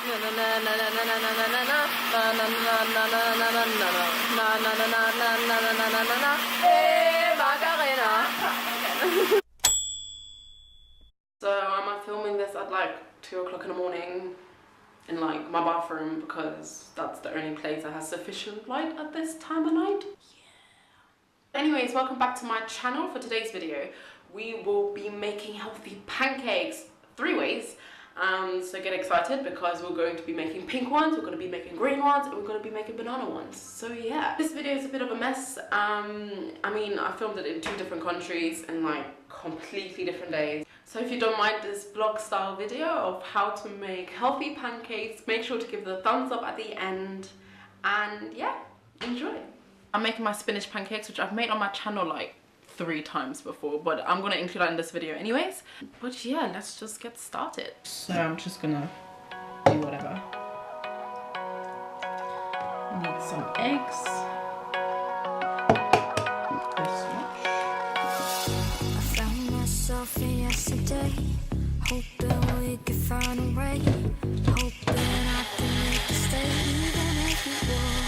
So I'm filming this at like 2 o'clock in the morning in like my bathroom because that's the only place that has sufficient light at this time of night. Yeah. Anyways, welcome back to my channel. For today's video, we will be making healthy pancakes 3 ways. So get excited because we're going to be making pink ones, we're going to be making green ones, and we're going to be making banana ones. So yeah, this video is a bit of a mess. I mean, I filmed it in 2 different countries in like completely different days. So if you don't mind this vlog style video of how to make healthy pancakes, make sure to give the thumbs up at the end, and yeah, enjoy. I'm making my spinach pancakes, which I've made on my channel like 3 times before, but I'm gonna include that in this video anyways. But yeah, let's just get started. So I'm just gonna do whatever. Need some eggs. This much. I found myself in yesterday, hoping we could find a way, hoping I can make a stay, even if it won't.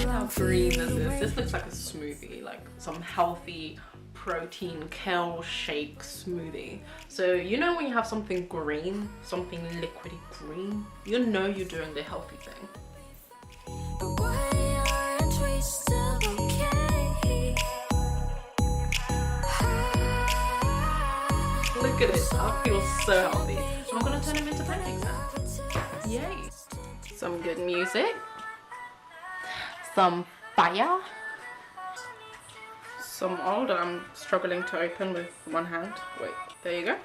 How green is this? This looks like a smoothie, like some healthy protein kale shake smoothie. So you know when you have something green, something liquidy green, you know you're doing the healthy thing. But why aren't we still okay? Look at it, I feel so healthy. I'm gonna turn them into pancakes now. Yay! Some good music. Some fire. Some oil that I'm struggling to open with one hand. Wait, there you go.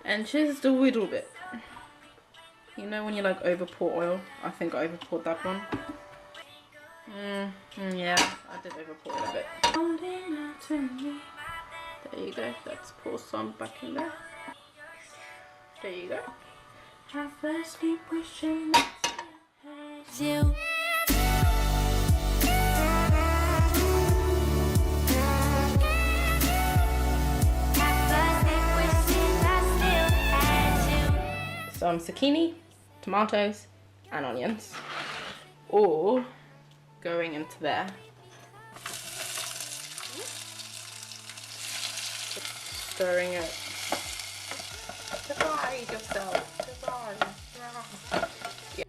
And just a little bit. You know when you like over pour oil? I think I over poured that one. Yeah, I did over pour it a bit. There you go. Let's pour some back in there. There you go. I first keep wishing You. some zucchini, tomatoes, and onions, all going into there. Stirring it. Divide yourself. Yeah.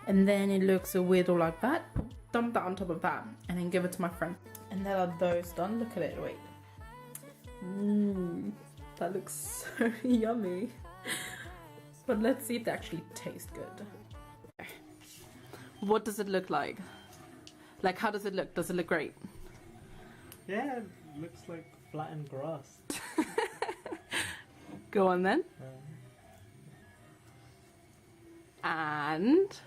And then it looks a weirdo like that. Dump that on top of that, and then give it to my friend. And then are those done? Look at it. Wait. That looks so yummy. But let's see if they actually taste good. What does it look like? Like, how does it look? Does it look great? Yeah, it looks like flattened grass. Go on then. And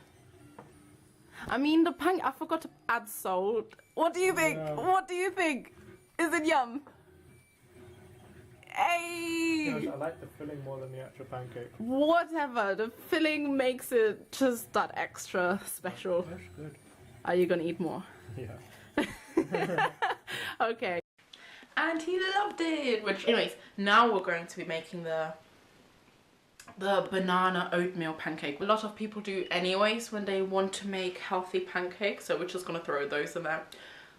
I mean the I forgot to add salt. What do you think? Yeah. What do you think? Is it yum? Hey! Gosh, I like the filling more than the actual pancake. Whatever, the filling makes it just that extra special. That's good. Are you gonna eat more? Yeah. Okay. And he loved it. Which, anyways, now we're going to be making the banana oatmeal pancake. A lot of people do anyways when they want to make healthy pancakes, so we're just gonna throw those in there.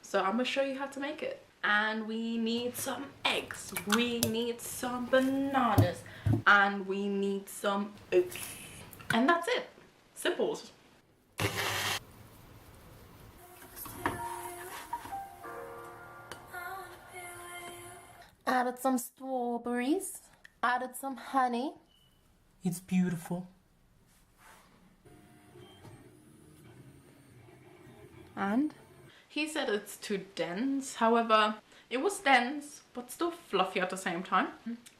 So I'm gonna show you how to make it. And we need some eggs, we need some bananas, and we need some oats. And that's it. Simples. Added some strawberries, added some honey. It's beautiful. And he said it's too dense. However, it was dense, but still fluffy at the same time.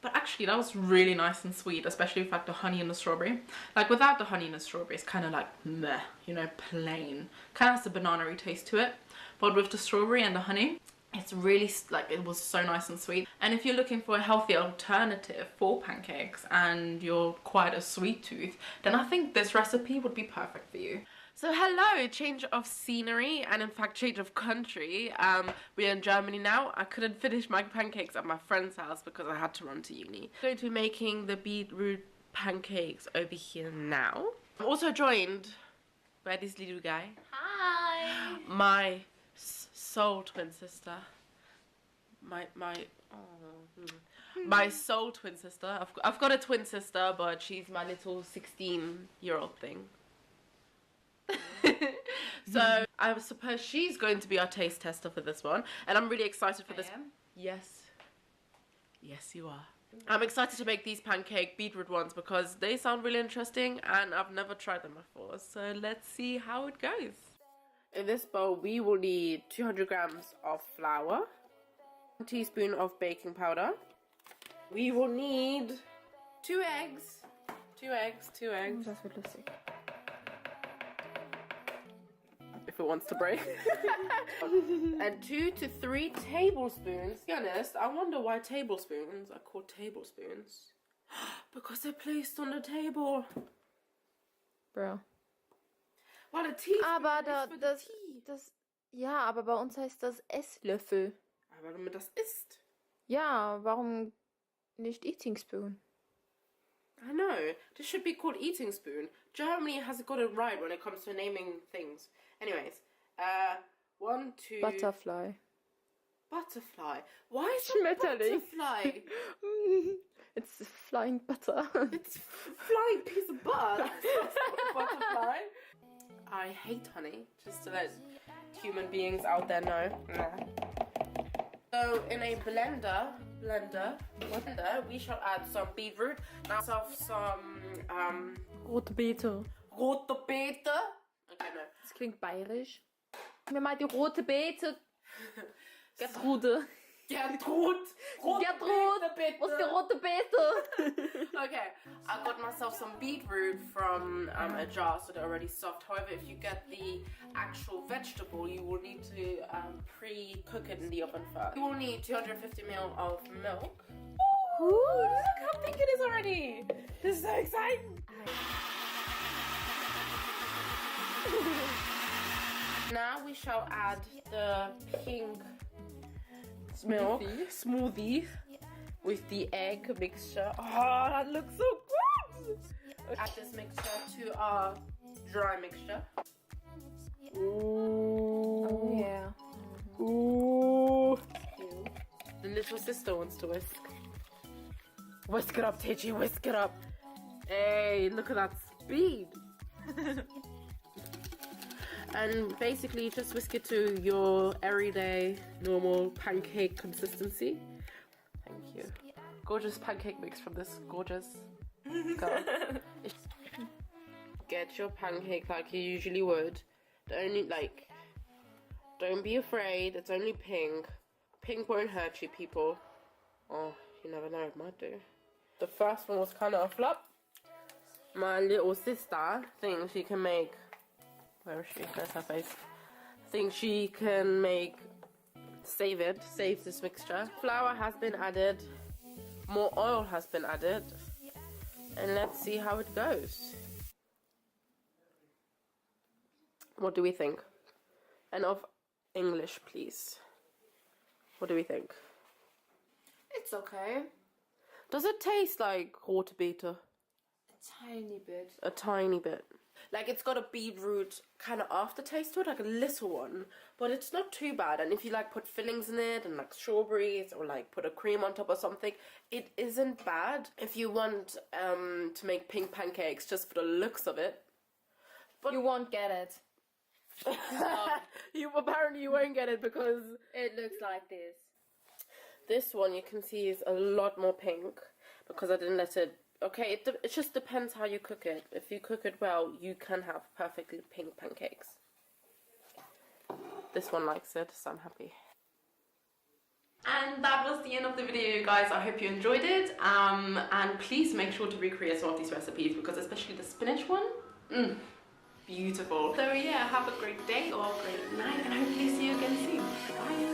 But actually, that was really nice and sweet, especially with like the honey and the strawberry. Like without the honey and the strawberry, it's kind of like meh, you know, plain. Kind of has a banana-y taste to it. But with the strawberry and the honey, it's really like, it was so nice and sweet. And if you're looking for a healthy alternative for pancakes and you're quite a sweet tooth, then I think this recipe would be perfect for you. So hello, change of scenery and in fact change of country. We're in Germany now. I couldn't finish my pancakes at my friend's house because I had to run to uni. I'm going to be making the beetroot pancakes over here now. I'm also joined by this little guy. Hi. My soul twin sister. My soul twin sister. I've got a twin sister, but she's my little 16-year-old thing. So I suppose she's going to be our taste tester for this one, and I'm really excited for this. Yes, you are. I'm excited to make these pancake beetroot ones because they sound really interesting and I've never tried them before. So let's see how it goes. In this bowl, we will need 200 grams of flour, 1 teaspoon of baking powder. We will need 2 eggs. 2 eggs. Das wird lustig. If it wants to break. And 2 to 3 tablespoons. To be honest, I wonder why tablespoons are called tablespoons. Because they're placed on the table. Bro. Well, a teaspoon Aber is for das, the tea. das, ja, aber bei uns heißt das Esslöffel. Aber wenn man das isst. Ja, warum nicht Eating Spoon? I know. This should be called eating spoon. Germany has got it right when it comes to naming things. Anyways, 1, 2... Butterfly. Butterfly. Why is it Schmetterling. butterfly? It's flying butter. It's a flying piece of butter. That's not a butterfly. I hate honey, just to let human beings out there know. So in a blender, we shall add some beetroot, now some Rote Beete. rote Beete. Okay, no. Das klingt bayerisch. Mir mal die rote Beete. Gertrude. Gertrude. Gertrude. Was ist die rote Beete? Okay, I got myself some beetroot from a jar, so they're already soft. However, if you get the actual vegetable, you will need to pre-cook it in the oven first. You will need 250 ml of milk. Ooh, look how pink it is already. This is so exciting. Now we shall add the pink milk smoothie with the egg mixture. Oh, that looks so good! Add this mixture to our dry mixture. Ooh. Oh yeah. Ooh. The little sister wants to whisk. Whisk it up, Teji, whisk it up. Hey, look at that speed. And basically just whisk it to your everyday normal pancake consistency. Thank you. Gorgeous pancake mix from this gorgeous girl. Get your pancake like you usually would. Don't be afraid, it's only pink. Pink won't hurt you, people. Oh, you never know, it might do. The first one was kind of a flop. My little sister thinks she can make... Where is she? There's her face. Think she can save this mixture. Flour has been added, more oil has been added, and let's see how it goes. What do we think? And of English, please. What do we think? It's okay. Does it taste like rote Beete? A tiny bit. A tiny bit. Like it's got a beetroot kind of aftertaste to it, like a little one, but it's not too bad. And if you like put fillings in it and like strawberries or like put a cream on top or something, it isn't bad. If you want to make pink pancakes just for the looks of it, but You won't get it. you won't get it because It looks like this. this one you can see is a lot more pink because I didn't let it. Okay, it just depends how you cook it. If you cook it well, you can have perfectly pink pancakes. This one likes it, so I'm happy. And that was the end of the video, you guys. I hope you enjoyed it. And please make sure to recreate some of these recipes because especially the spinach one, beautiful. So yeah, have a great day or a great night and hopefully see you again soon. Bye.